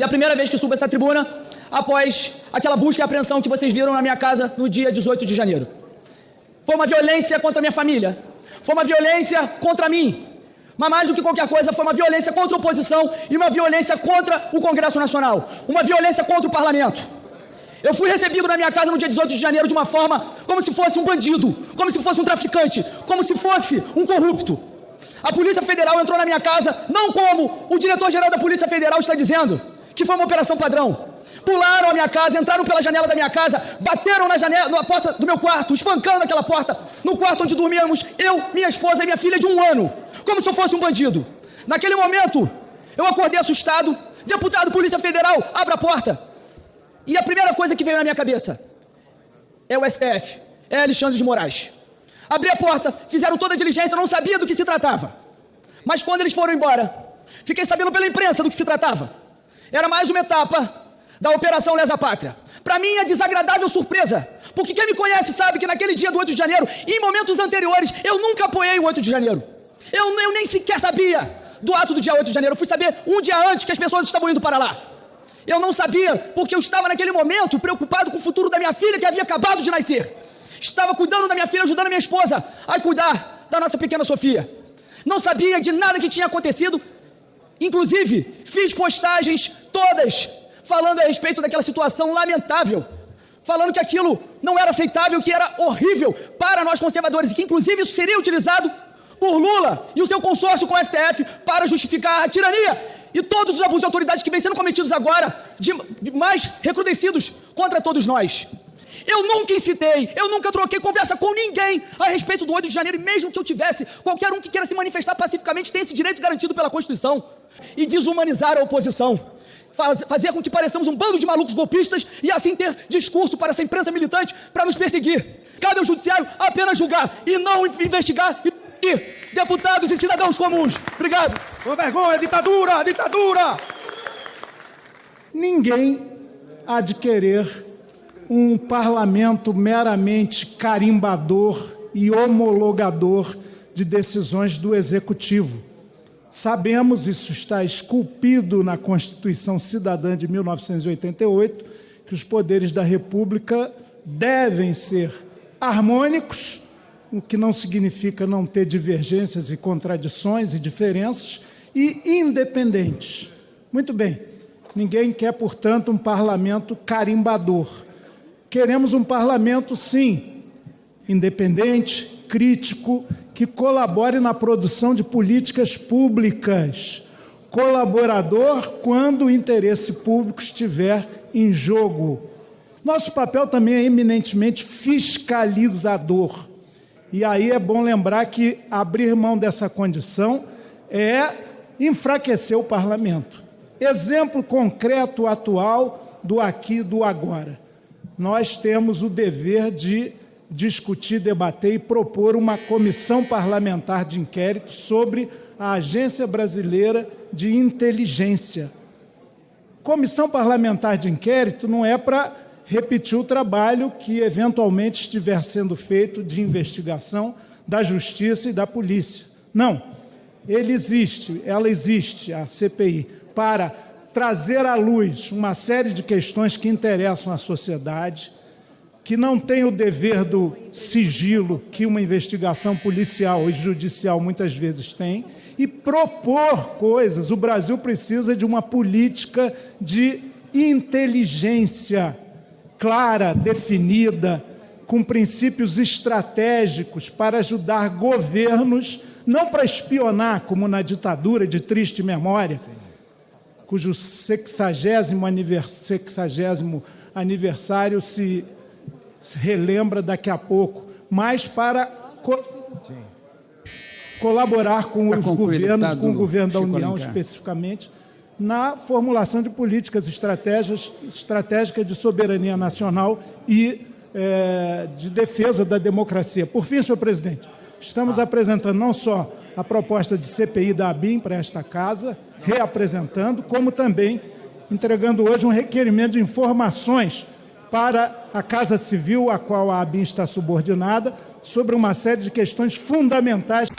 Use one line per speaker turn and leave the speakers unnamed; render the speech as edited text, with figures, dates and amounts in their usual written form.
a primeira vez que subo essa tribuna após aquela busca e apreensão que vocês viram na minha casa no dia 18 de janeiro. Foi uma violência contra a minha família, foi uma violência contra mim, mas mais do que qualquer coisa foi uma violência contra a oposição e uma violência contra o Congresso Nacional, uma violência contra o Parlamento. Eu fui recebido na minha casa no dia 18 de janeiro de uma forma como se fosse um bandido, como se fosse um traficante, como se fosse um corrupto. A Polícia Federal entrou na minha casa, não como o diretor-geral da Polícia Federal está dizendo, que foi uma operação padrão. Pularam a minha casa, entraram pela janela da minha casa, bateram na porta do meu quarto, espancando aquela porta, no quarto onde dormíamos, eu, minha esposa e minha filha de 1 ano, como se eu fosse um bandido. Naquele momento, eu acordei assustado, deputado, Polícia Federal, abra a porta. E a primeira coisa que veio na minha cabeça é o STF, é Alexandre de Moraes. Abri a porta, fizeram toda a diligência, não sabia do que se tratava. Mas quando eles foram embora, fiquei sabendo pela imprensa do que se tratava. Era mais uma etapa da Operação Lesa Pátria. Para mim é desagradável surpresa, porque quem me conhece sabe que naquele dia do 8 de janeiro, em momentos anteriores, eu nunca apoiei o 8 de janeiro. Eu nem sequer sabia do ato do dia 8 de janeiro, eu fui saber um dia antes que as pessoas estavam indo para lá. Eu não sabia, porque eu estava naquele momento preocupado com o futuro da minha filha que havia acabado de nascer. Estava cuidando da minha filha, ajudando a minha esposa a cuidar da nossa pequena Sofia. Não sabia de nada que tinha acontecido. Inclusive, fiz postagens todas falando a respeito daquela situação lamentável, falando que aquilo não era aceitável, que era horrível para nós conservadores e que inclusive isso seria utilizado por Lula e o seu consórcio com o STF para justificar a tirania e todos os abusos de autoridade que vêm sendo cometidos agora, de mais recrudescidos contra todos nós. Eu nunca incitei, eu nunca troquei conversa com ninguém a respeito do 8 de janeiro, e mesmo que eu tivesse, qualquer um que queira se manifestar pacificamente tem esse direito garantido pela Constituição. E desumanizar a oposição, fazer com que pareçamos um bando de malucos golpistas e assim ter discurso para essa imprensa militante para nos perseguir. Cabe ao judiciário apenas julgar e não investigar e deputados e cidadãos comuns. Obrigado.
Com vergonha, ditadura, ditadura!
Ninguém há de querer um parlamento meramente carimbador e homologador de decisões do Executivo. Sabemos, isso está esculpido na Constituição Cidadã de 1988, que os poderes da República devem ser harmônicos, o que não significa não ter divergências e contradições e diferenças, e independentes. Muito bem, ninguém quer, portanto, um parlamento carimbador. Queremos um parlamento, sim, independente, crítico, que colabore na produção de políticas públicas, colaborador quando o interesse público estiver em jogo. Nosso papel também é eminentemente fiscalizador. E aí é bom lembrar que abrir mão dessa condição é enfraquecer o parlamento. Exemplo concreto, atual, do aqui e do agora. Nós temos o dever de discutir, debater e propor uma comissão parlamentar de inquérito sobre a Agência Brasileira de Inteligência. Comissão parlamentar de inquérito não é para repetir o trabalho que eventualmente estiver sendo feito de investigação da Justiça e da Polícia. Não, ela existe, a CPI, para trazer à luz uma série de questões que interessam à sociedade, que não tem o dever do sigilo que uma investigação policial e judicial muitas vezes tem, e propor coisas. O Brasil precisa de uma política de inteligência clara, definida, com princípios estratégicos para ajudar governos, não para espionar, como na ditadura de triste memória, cujo 60º aniversário se relembra daqui a pouco, mas para colaborar com os governos, com o governo da União especificamente, na formulação de políticas estratégicas de soberania nacional e de defesa da democracia. Por fim, senhor presidente, estamos apresentando não só a proposta de CPI da ABIN para esta casa, reapresentando, como também entregando hoje um requerimento de informações para a Casa Civil, a qual a ABIN está subordinada, sobre uma série de questões fundamentais.